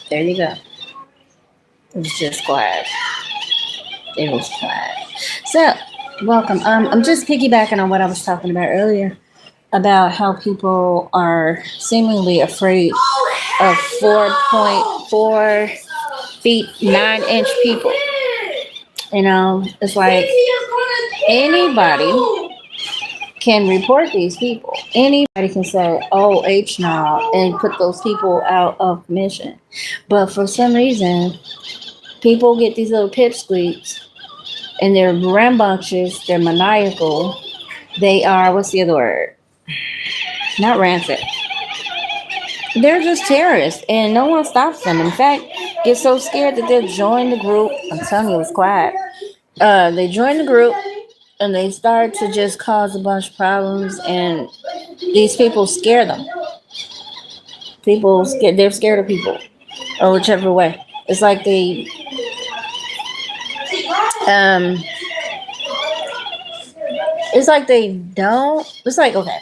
There you go. It was just quiet. It was quiet. So, welcome. I'm just piggybacking on what I was talking about earlier about how people are seemingly afraid of 4.4 feet 9 inch people. It's like anybody can report these people. Anybody can say, "Oh, H now," and put those people out of commission. But for some reason, people get these little pipsqueaks, and they're rambunctious. They're maniacal. They are, what's the other word? Not rancid. They're just terrorists, and no one stops them. In fact, get so scared that they'll join the group. I'm telling you, it's quiet. They join the group and they start to just cause a bunch of problems, and these people scare them. They're scared of people, or whichever way. It's like um, they don't. It's like, okay.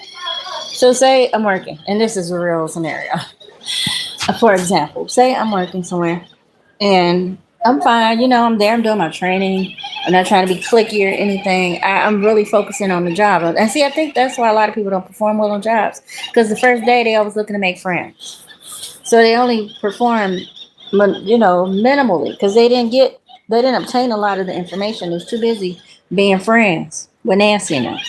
So say I'm working, and this is a real scenario. For example, say I'm working somewhere, and I'm fine. I'm there. I'm doing my training. I'm not trying to be clicky or anything. I'm really focusing on the job. And see, I think that's why a lot of people don't perform well on jobs, because the first day they always looking to make friends. So they only perform, minimally, because they didn't obtain a lot of the information. They was too busy being friends with Nancy and them.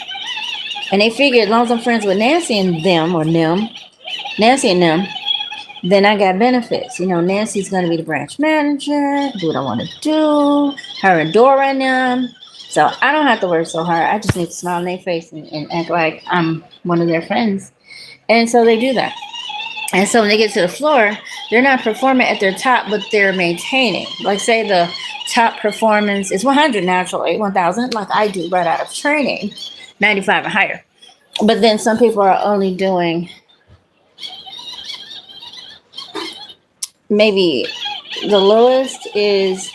And they figured as long as I'm friends with Nancy and them, or them, Nancy and them, then I got benefits. Nancy's going to be the branch manager, do what I want to do, her and Dora and them. So I don't have to work so hard. I just need to smile in their face and act like I'm one of their friends. And so they do that. And so when they get to the floor, they're not performing at their top, but they're maintaining. Like, say the top performance is 100 naturally, 1,000, like I do right out of training, 95 and higher. But then some people are only doing maybe the lowest is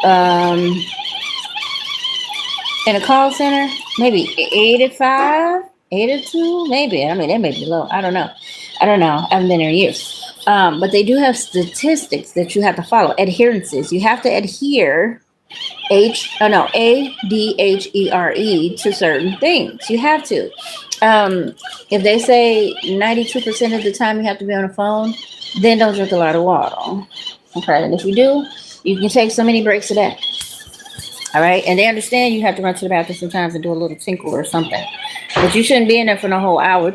in a call center, maybe 85, 82, maybe. I mean, that may be low. I don't know. I haven't been there in years. But they do have statistics that you have to follow. Adherences. You have to adhere ADHERE to certain things. You have to. If they say 92% of the time you have to be on the phone, then don't drink a lot of water. Okay, and if you do, you can take so many breaks a day. All right, and they understand you have to run to the bathroom sometimes and do a little tinkle or something, but you shouldn't be in there for the whole hour.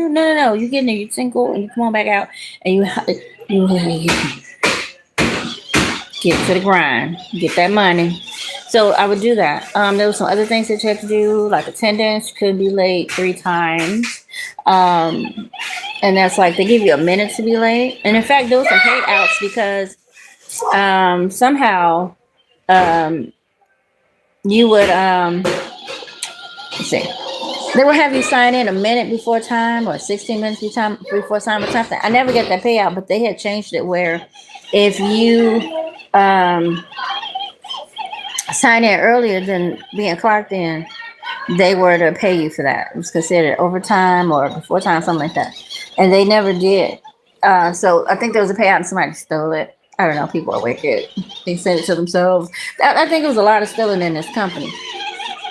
No. You get in there, you tinkle, and you come on back out, and you get to the grind, get that money. So I would do that. There were some other things that you have to do, like attendance. Could be late 3 times. And that's like they give you a minute to be late. And in fact, there were some paid outs because somehow you would let's see. They would have you sign in a minute before time or 16 minutes before time or something. I never get that payout, but they had changed it where if you sign in earlier than being clocked in, they were to pay you for that. It was considered overtime or before time, something like that. And they never did. So I think there was a payout and somebody stole it. I don't know. People are wicked. They said it to themselves. I think it was a lot of stealing in this company.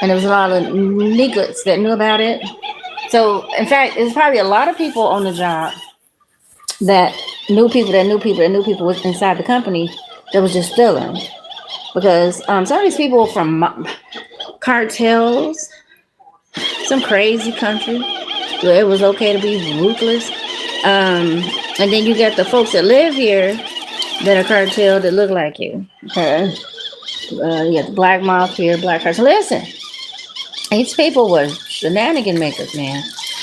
And there was a lot of neglets that knew about it. So, in fact, there's probably a lot of people on the job that knew people was inside the company that was just stealing. Because some of these people were from cartels, some crazy country where it was okay to be ruthless. And then you got the folks that live here that are cartel that look like you. Okay. You got the black mafia, black cartel. Listen, these people were shenanigan makers, man.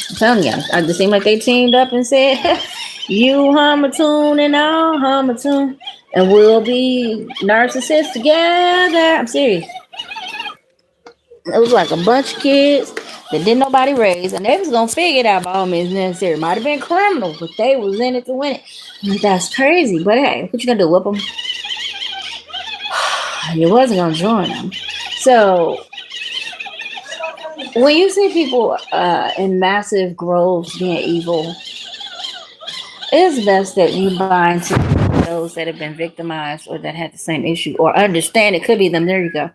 I'm telling you, I just seemed like they teamed up and said, "You hum a tune and I'll hum a tune, and we'll be narcissists together." I'm serious. It was like a bunch of kids that didn't nobody raise, and they was gonna figure it out by all means necessary. Might have been criminal, but they was in it to win it. Like, that's crazy. But hey, what you gonna do? Whip them? You wasn't gonna join them. So when you see people in massive groves being evil, It's best that you bind to those that have been victimized or that had the same issue or understand it could be them. There you go.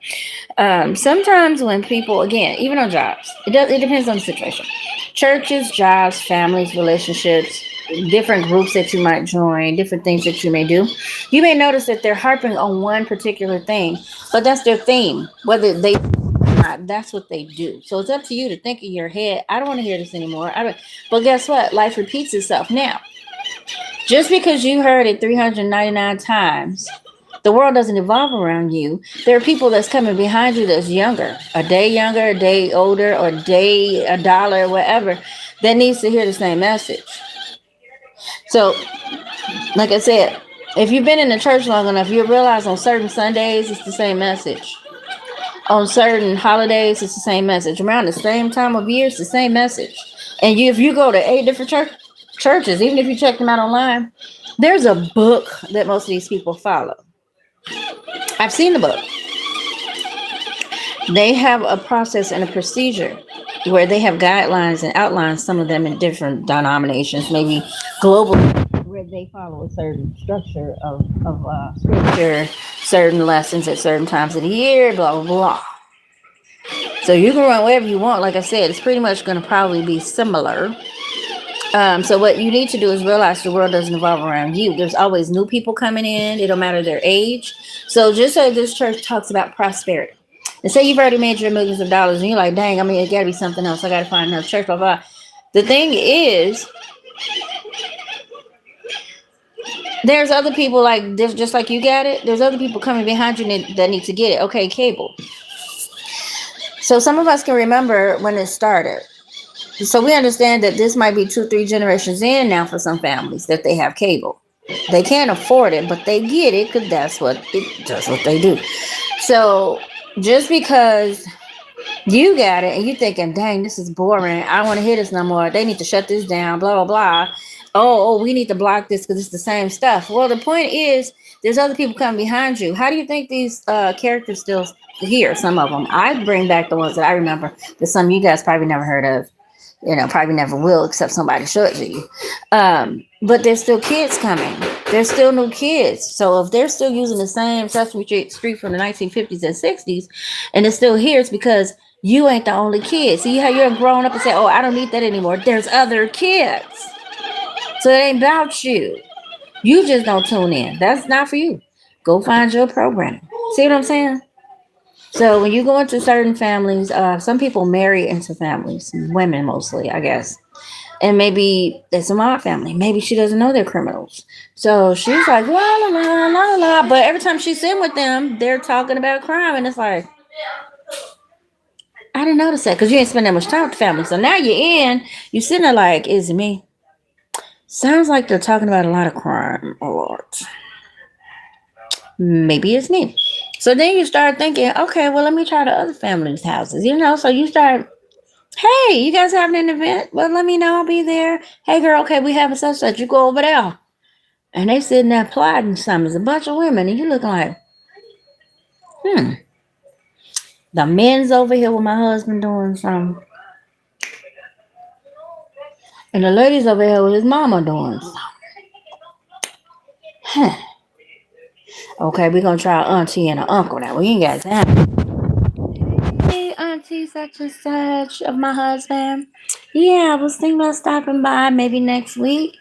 Sometimes when people, again, even on jobs, it depends on the situation. Churches, jobs, families, relationships, different groups that you might join, different things that you may do. You may notice that they're harping on one particular thing, but that's their theme. Whether they that's what they do. So it's up to you to think in your head, I don't want to hear this anymore. I don't. But guess what? Life repeats itself. Now, just because you heard it 399 times, the world doesn't evolve around you. There are people that's coming behind you that's younger, a day older, or a dollar, whatever, that needs to hear the same message. So, like I said, if you've been in the church long enough, you'll realize on certain Sundays it's the same message. On certain holidays, it's the same message. Around the same time of year, it's the same message. And if you go to 8 different churches, even if you check them out online, there's a book that most of these people follow. I've seen the book. They have a process and a procedure where they have guidelines and outlines, some of them in different denominations, maybe global, where they follow a certain structure of scripture, certain lessons at certain times of the year, blah, blah, blah. So you can run wherever you want. Like I said, it's pretty much going to probably be similar. So what you need to do is realize the world doesn't evolve around you. There's always new people coming in. It don't matter their age. So just say this church talks about prosperity. And say you've already made your millions of dollars and you're like, dang, I mean, it got to be something else. I got to find another church, blah, blah. The thing is, there's other people like this, just like you got it. There's other people coming behind you that need to get it. Okay, cable. So some of us can remember when it started. So we understand that this might be 2-3 generations in now for some families that they have cable. They can't afford it, but they get it because that's what they do. So just because you got it and you thinking, dang, this is boring, I don't want to hear this no more, they need to shut this down, blah, blah, blah. Oh, we need to block this because it's the same stuff. Well, the point is, there's other people coming behind you. How do you think these characters still here? Some of them. I bring back the ones that I remember that some of you guys probably never heard of. Probably never will, except somebody show it to you. But there's still kids coming. There's still new kids. So if they're still using the same Sesame Street from the 1950s and 60s, and it's still here, it's because you ain't the only kid. See how you're grown up and say, oh, I don't need that anymore. There's other kids. So it ain't about you. You just don't tune in. That's not for you. Go find your programming. See what I'm saying? So when you go into certain families, some people marry into families, women mostly, I guess. And maybe it's a mob family. Maybe she doesn't know they're criminals. So she's like, la, la, la, la, la. But every time she's in with them, they're talking about crime. And it's like, I didn't notice that because you ain't spend that much time with the family. So now you're sitting there like, is it me? Sounds like they're talking about a lot of crime a lot. Maybe it's me. So then you start thinking, okay, well, let me try the other family's houses, so you start, hey, you guys having an event? Well, let me know, I'll be there. Hey, girl, okay, we have a such, you go over there. And they sitting there plotting something. There's a bunch of women, and you looking like, the men's over here with my husband doing something. And the ladies over here with his mama doing something. Okay, we're going to try auntie and an uncle now. We ain't got time. Hey, auntie such and such of my husband. Yeah, I was thinking about stopping by maybe next week.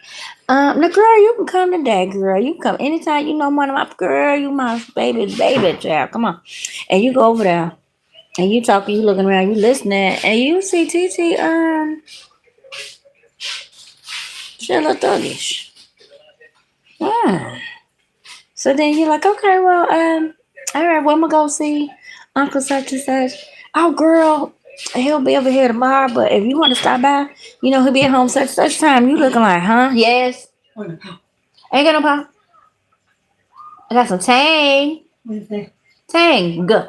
Now, girl, you can come today, girl. You can come anytime. One of my girl, you my baby child. Come on. And you go over there. And you talking, you looking around, you listening. And you see TT, she a little thuggish. So then you're like, okay, well, all right, well, I'm gonna go see Uncle such and such. Oh, girl, he'll be over here tomorrow, but if you want to stop by, he'll be at home such time. You looking like, huh? Yes. Ain't got no pop. I got some Tang. What is that? Tang. Go.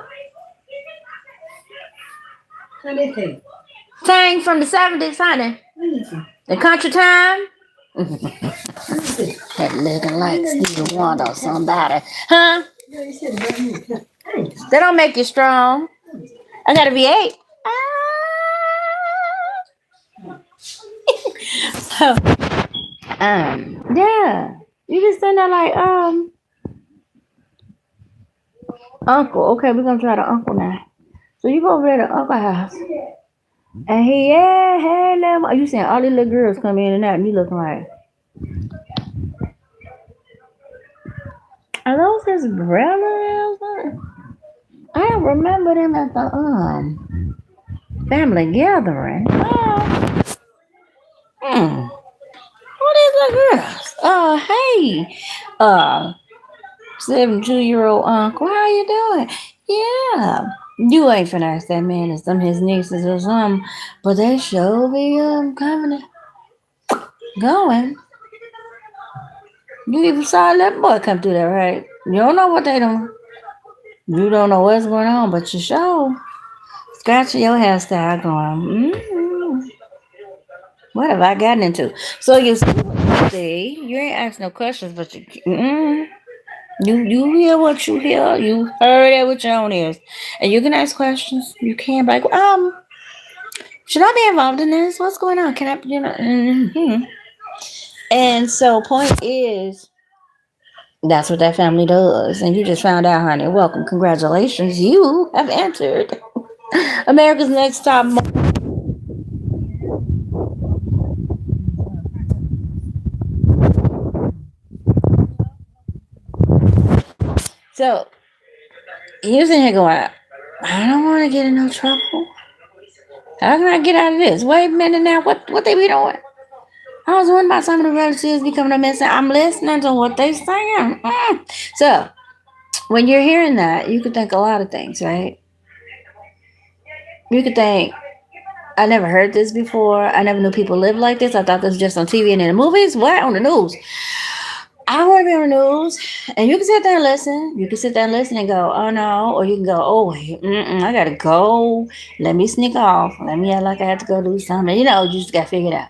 What is it? Tang from the 70s, honey. What is it? The country time. That looking like Stevie Wonder or somebody. Huh? They don't make you strong. I gotta be 8. So Yeah. You just sitting there like, uncle. Okay, we're gonna try the uncle now. So you go over there to uncle house. And he, yeah, hey, little, you seeing all these little girls come in and out, and you looking like, are those his relatives? I don't remember them at the family gathering. What is the girls? Hey, uh, 72-year-old uncle, how you doing? Yeah, you ain't finna ask that man and some of his nieces or something, but they sure be coming and going. You even saw that boy come through there, right? You don't know what they doing. You don't know what's going on, but you sure scratching your hairstyle going, what have I gotten into? So you see, you ain't asking no questions, but you hear what you hear. You heard it with your own ears. And you can ask questions. You can be like, should I be involved in this? What's going on? Can I, And so point is, that's what that family does. And you just found out, honey. Welcome. Congratulations. You have entered America's Next Top Model. So, you sitting here going, I don't want to get in no trouble. How can I get out of this? Wait a minute now. What they be doing? I was wondering about some of the relatives becoming a mess. I'm listening to what they saying. So, when you're hearing that, you could think a lot of things, right? You could think, I never heard this before. I never knew people lived like this. I thought this was just on TV and in the movies. What? On the news? I want to be on the news. And you can sit there and listen. You can sit there and listen and go, oh no. Or you can go, oh wait, I got to go. Let me sneak off. Let me act like I have to go do something. You know, you just got to figure it out.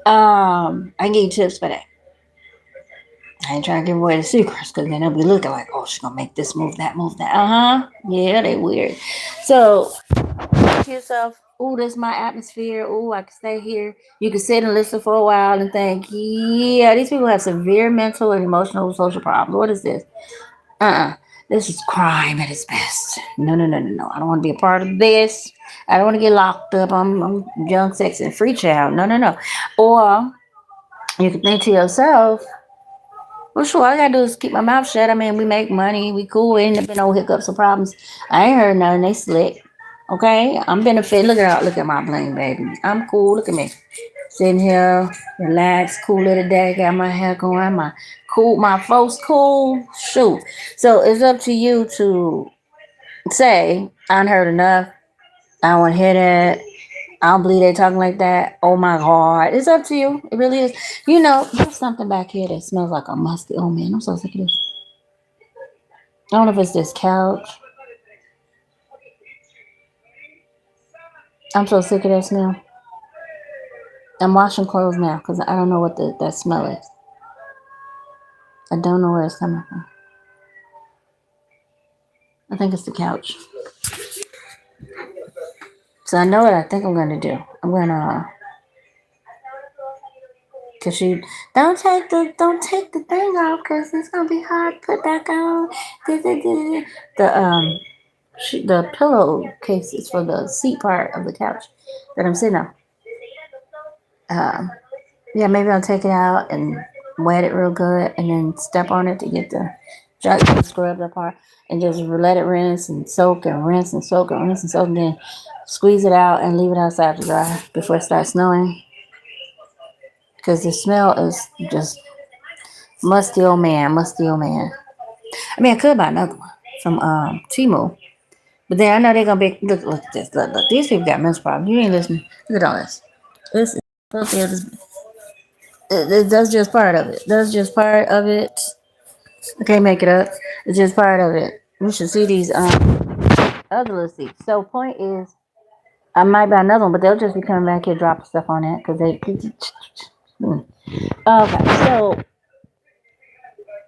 I can give you tips for that. I ain't trying to give away the secrets because then they'll be looking like, oh, she's going to make this move, that move, that. Yeah, they weird. So, ask yourself, ooh, this is my atmosphere. Ooh, I can stay here. You can sit and listen for a while and think, yeah, these people have severe mental and emotional social problems. What is this? This is crime at its best. No. I don't want to be a part of this. I don't want to get locked up. I'm young, sex, and free child. No. Or you can think to yourself, well, sure, all I gotta do is keep my mouth shut. I mean, we make money, we cool, ain't been no hiccups or problems. I ain't heard nothing, they slick. Okay, I'm benefiting. Look at my bling, baby. I'm cool. Look at me, sitting here, relaxed, cool little day. Got my hair going, my folks cool. Shoot. So it's up to you to say, I done heard enough. I don't want to hear that. I don't believe they talking like that. Oh my God. It's up to you. It really is. There's something back here that smells like a musty. Oh man, I'm so sick of this. I don't know if it's this couch. I'm so sick of that smell. I'm washing clothes now because I don't know what that smell is. I don't know where it's coming from. I think it's the couch. So I know what I think I'm going to do. I'm going to, cause she don't take the thing off because it's gonna be hard to put back on. The pillow cases for the seat part of the couch that I'm sitting on. Yeah, maybe I'll take it out and wet it real good, and then step on it to get the scrub that part, and just let it rinse and soak and rinse and soak and rinse and soak, and then squeeze it out and leave it outside to dry before it starts snowing. Because the smell is just musty old man. I mean, I could buy another one from Temu. But then I know they're gonna be look at this. Look. These people got mental problems. You ain't listening. Look at all this. That's just part of it. That's just part of it. I can't make it up. It's just part of it. You should see these other little seats. So point is, I might buy another one, but they'll just be coming back here dropping stuff on it because they. Okay, so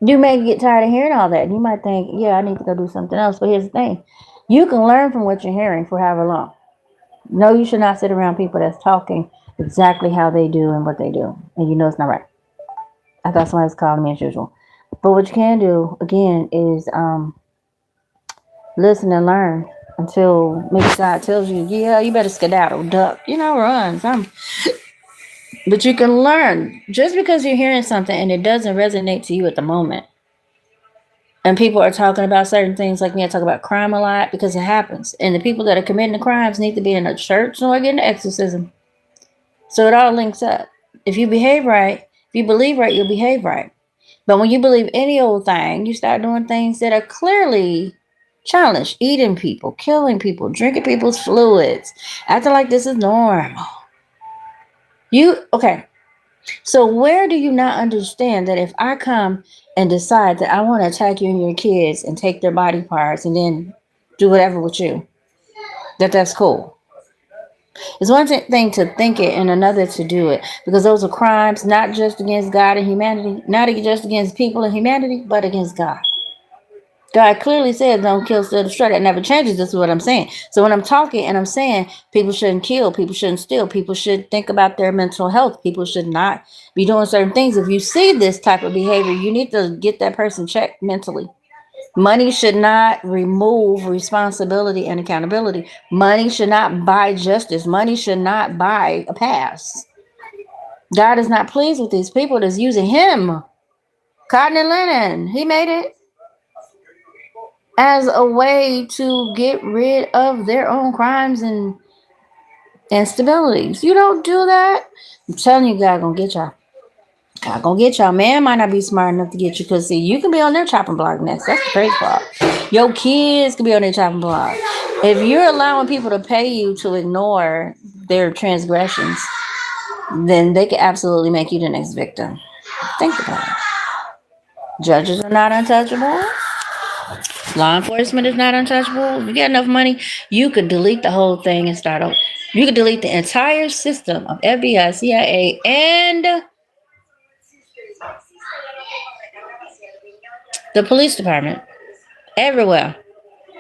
you may get tired of hearing all that. You might think, yeah, I need to go do something else. But here's the thing: you can learn from what you're hearing for however long. No, you should not sit around people that's talking exactly how they do and what they do, and it's not right. I thought somebody was calling me as usual. But what you can do again is listen and learn until maybe God tells you, yeah, you better skedaddle, duck, run, something. But you can learn just because you're hearing something and it doesn't resonate to you at the moment. And people are talking about certain things, like me, I talk about crime a lot because it happens. And the people that are committing the crimes need to be in a church or getting an exorcism. So it all links up. If you behave right, if you believe right, you'll behave right. But when you believe any old thing, you start doing things that are clearly challenged. Eating people, killing people, drinking people's fluids, acting like this is normal. Okay. So where do you not understand that if I come and decide that I want to attack you and your kids and take their body parts and then do whatever with you, that's cool? It's one thing to think it and another to do it, because those are crimes not just against God and humanity, not just against people and humanity, but against God. God clearly said don't kill, steal, destroy. That never changes. This is what I'm saying. So when I'm talking and I'm saying people shouldn't kill, people shouldn't steal, people should think about their mental health, people should not be doing certain things. If you see this type of behavior, you need to get that person checked mentally. Money should not remove responsibility and accountability. Money should not buy justice. Money should not buy a pass. God is not pleased with these people that's using him, cotton and linen. He made it as a way to get rid of their own crimes and instabilities. You don't do that. I'm telling you, God gonna get y'all. God gonna get y'all. Man might not be smart enough to get you, because see, you can be on their chopping block next. That's the crazy part. Your kids can be on their chopping block. If you're allowing people to pay you to ignore their transgressions, then they can absolutely make you the next victim. Think about it. Judges are not untouchable. Law enforcement is not untouchable. If you got enough money, you could delete the whole thing and start over. You could delete the entire system of FBI, CIA, and the police department everywhere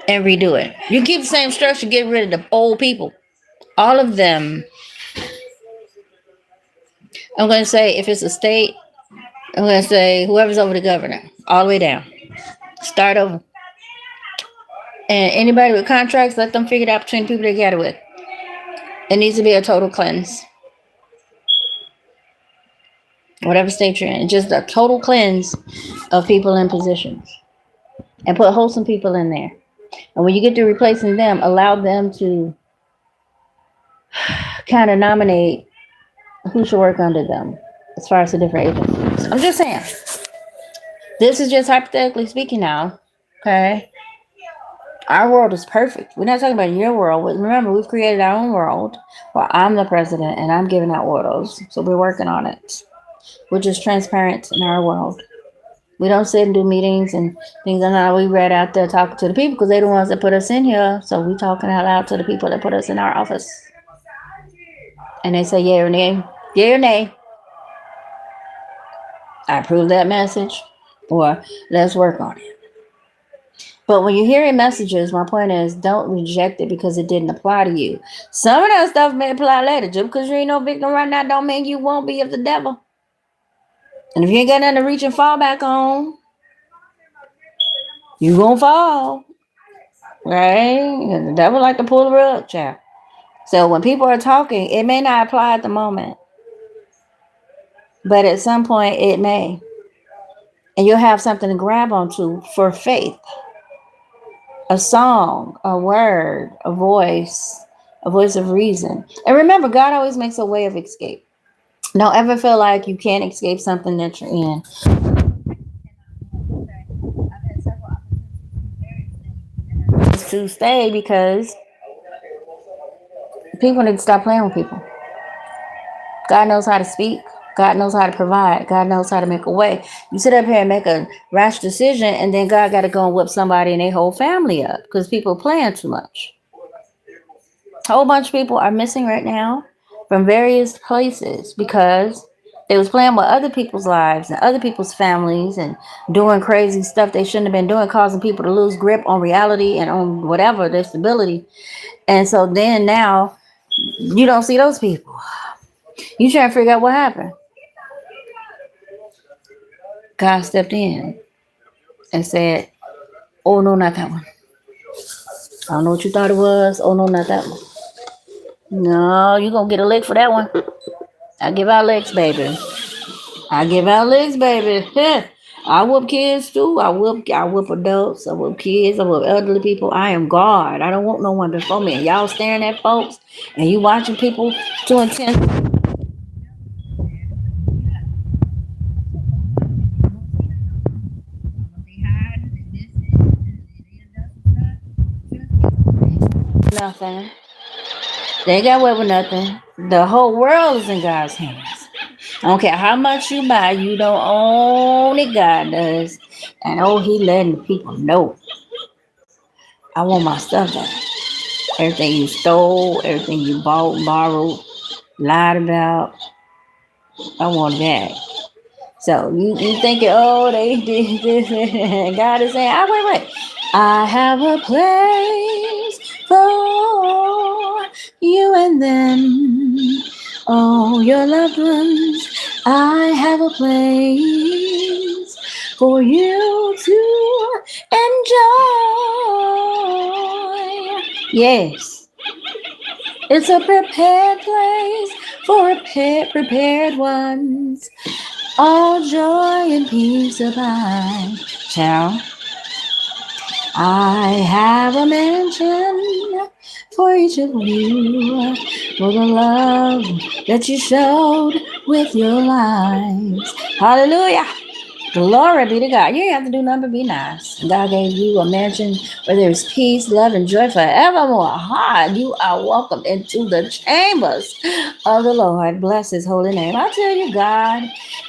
and redo it. You keep the same structure, get rid of the old people. All of them. I'm going to say if it's a state, I'm going to say whoever's over the governor, all the way down. Start over. And anybody with contracts, let them figure it out between the people they got it with. It needs to be a total cleanse. Whatever state you're in, just a total cleanse of people in positions. And put wholesome people in there. And when you get to replacing them, allow them to kind of nominate who should work under them as far as the different agencies. I'm just saying. This is just hypothetically speaking now. Okay? Our world is perfect. We're not talking about your world. Remember, we've created our own world where I'm the president and I'm giving out orders. So we're working on it. We're just transparent in our world. We don't sit and do meetings and things like that. We read out there talking to the people because they're the ones that put us in here. So we talking out loud to the people that put us in our office. And they say yay or nay. Yay or nay. I approve that message. Or let's work on it. But when you're hearing messages, my point is don't reject it because it didn't apply to you. Some of that stuff may apply later. Just because you ain't no victim right now don't mean you won't be of the devil. And if you ain't got nothing to reach and fall back on, you gonna fall. Right? And the devil like to pull the rug, child. So when people are talking, it may not apply at the moment. But at some point it may. And you'll have something to grab onto for faith. A song, a word, a voice of reason. And remember, God always makes a way of escape. Don't ever feel like you can't escape something that you're in. To stay because people need to stop playing with people. God knows how to speak. God knows how to provide. God knows how to make a way. You sit up here and make a rash decision, and then God got to go and whip somebody and their whole family up because people are playing too much. A whole bunch of people are missing right now from various places because they was playing with other people's lives and other people's families and doing crazy stuff they shouldn't have been doing, causing people to lose grip on reality and on whatever, their stability. And so then now you don't see those people. You trying to figure out what happened. God stepped in and said, "Oh no, not that one. I don't know what you thought it was. Oh no, not that one. No, you gonna get a lick for that one. I give out licks, baby. I give out licks, baby. I whoop kids too. I whoop adults. I whoop kids. I whoop elderly people. I am God. I don't want no one before me. And y'all staring at folks and you watching people too intense. Nothing. They ain't got away with nothing. The whole world is in God's hands. I don't care how much you buy, you don't own it. God does. And oh, he letting the people know. I want my stuff back. Everything you stole, everything you bought, borrowed, lied about, I want that. So you thinking, oh, they did this. And God is saying, wait. I have a place for you and them. Oh, your loved ones. I have a place for you to enjoy. Yes. It's a prepared place for prepared ones. All joy and peace abide. Child, I have a mansion for each of you, for the love that you showed with your lives. Hallelujah. Glory be to God. You ain't have to do nothing but be nice. God gave you a mansion where there's peace, love, and joy forevermore. You are welcome into the chambers of the Lord. Bless his holy name. I tell you, God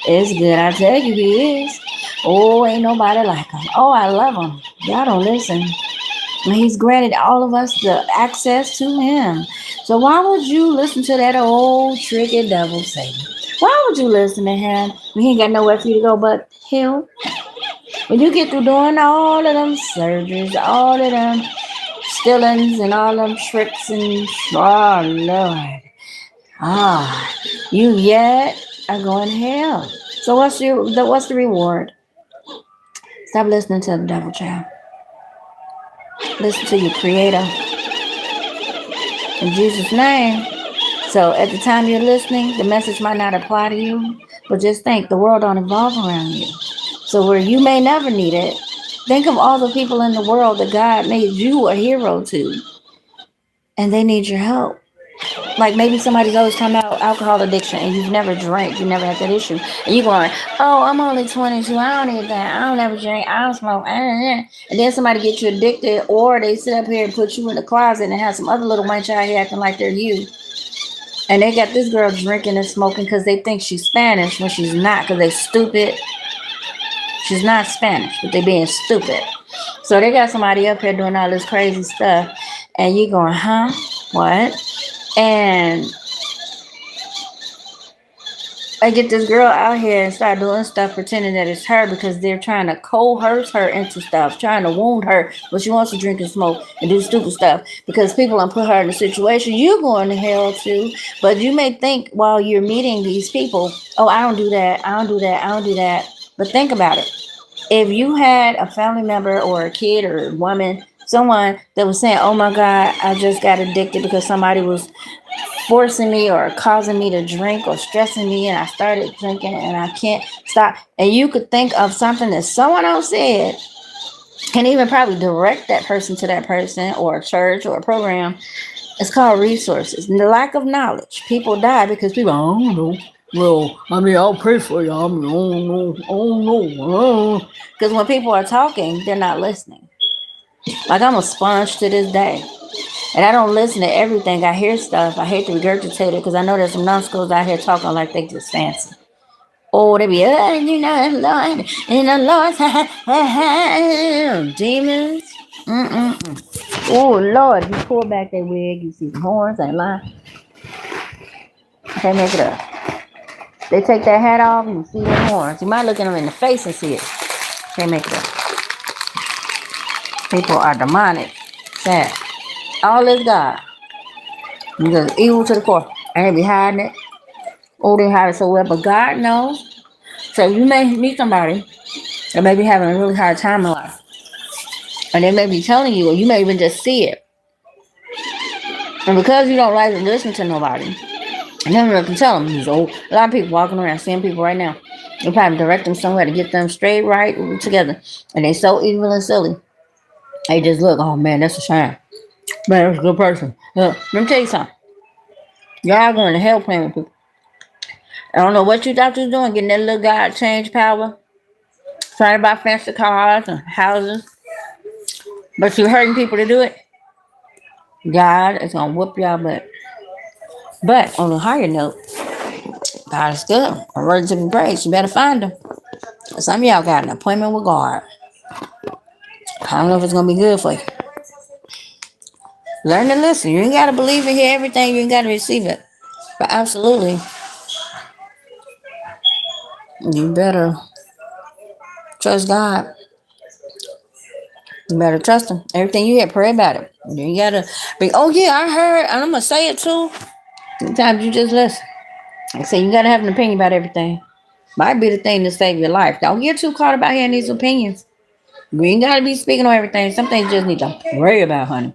is good. I tell you, he is. Oh, ain't nobody like him. Oh, I love him. Y'all don't listen. He's granted all of us the access to him. So why would you listen to that old tricky devil Satan? Why would you listen to him? He ain't got nowhere for you to go but hell. When you get through doing all of them surgeries, all of them stealings and all them tricks and oh Lord. You yet are going to hell. So what's the reward? Stop listening to the devil, child. Listen to your creator. In Jesus' name. So at the time you're listening, the message might not apply to you, but just think the world don't evolve around you. So where you may never need it, think of all the people in the world that God made you a hero to, and they need your help. Like maybe somebody's always talking about alcohol addiction and you've never drank, you never had that issue. And you're going, oh, I'm only 22, I don't need that, I don't ever drink, I don't smoke. And then somebody gets you addicted, or they sit up here and put you in the closet and have some other little wench out here acting like they're you. And they got this girl drinking and smoking because they think she's Spanish when she's not, because they stupid. She's not Spanish, but they being stupid. So they got somebody up here doing all this crazy stuff. And you going, huh? What? And I get this girl out here and start doing stuff pretending that it's her because they're trying to coerce her into stuff, trying to wound her, but she wants to drink and smoke and do stupid stuff because people don't put her in a situation. You're going to hell too, but you may think while you're meeting these people, oh, I don't do that, I don't do that, I don't do that. But think about it. If you had a family member or a kid or a woman, someone that was saying, oh my God, I just got addicted because somebody was forcing me or causing me to drink or stressing me, and I started drinking and I can't stop. And you could think of something that someone else said, can even probably direct that person to that person or a church or a program. It's called resources. And the lack of knowledge. People die because people, I don't know. Well, I mean, I'll pray for you. I don't know. Because when people are talking, they're not listening. Like I'm a sponge to this day. And I don't listen to everything. I hear stuff. I hate to regurgitate it because I know there's some numbskulls out here talking like they just fancy. Oh, they be, you know, Lord, in the Lord's demons. Oh, Lord, you pull back that wig, you see some horns, ain't lying. Can't make it up. They take that hat off, you see the horns. You might look at them in the face and see it. Can't make it up. People are demonic. Sad. All is God. Because evil to the core. And they be hiding it. Oh, they hide it so well. But God knows. So you may meet somebody or maybe having a really hard time in life. And they may be telling you, or you may even just see it. And because you don't like to listen to nobody, and then you can tell them, a lot of people walking around, seeing people right now. You probably direct them somewhere to get them straight right together. And they so evil and silly. They just look, oh man, that's a shame. Man, that's a good person. Look, let me tell you something. Y'all going to hell playing with people. I don't know what you thought you was doing, getting that little God change power, trying to buy fancy cars and houses, but you're hurting people to do it. God is gonna whoop y'all butt. But on a higher note, God is good. I'm ready to be praised. You better find him. Some of y'all got an appointment with God. I don't know if it's gonna be good for you. Learn to listen. You ain't gotta believe and hear everything. You ain't gotta receive it. But absolutely, you better trust God. You better trust him. Everything you hear, pray about it. You gotta be, oh yeah, I heard, and I'm gonna say it too. Sometimes you just listen. Like I say, you gotta have an opinion about everything. Might be the thing to save your life. Don't get too caught about hearing these opinions. You ain't gotta be speaking on everything. Some things you just need to pray about, honey.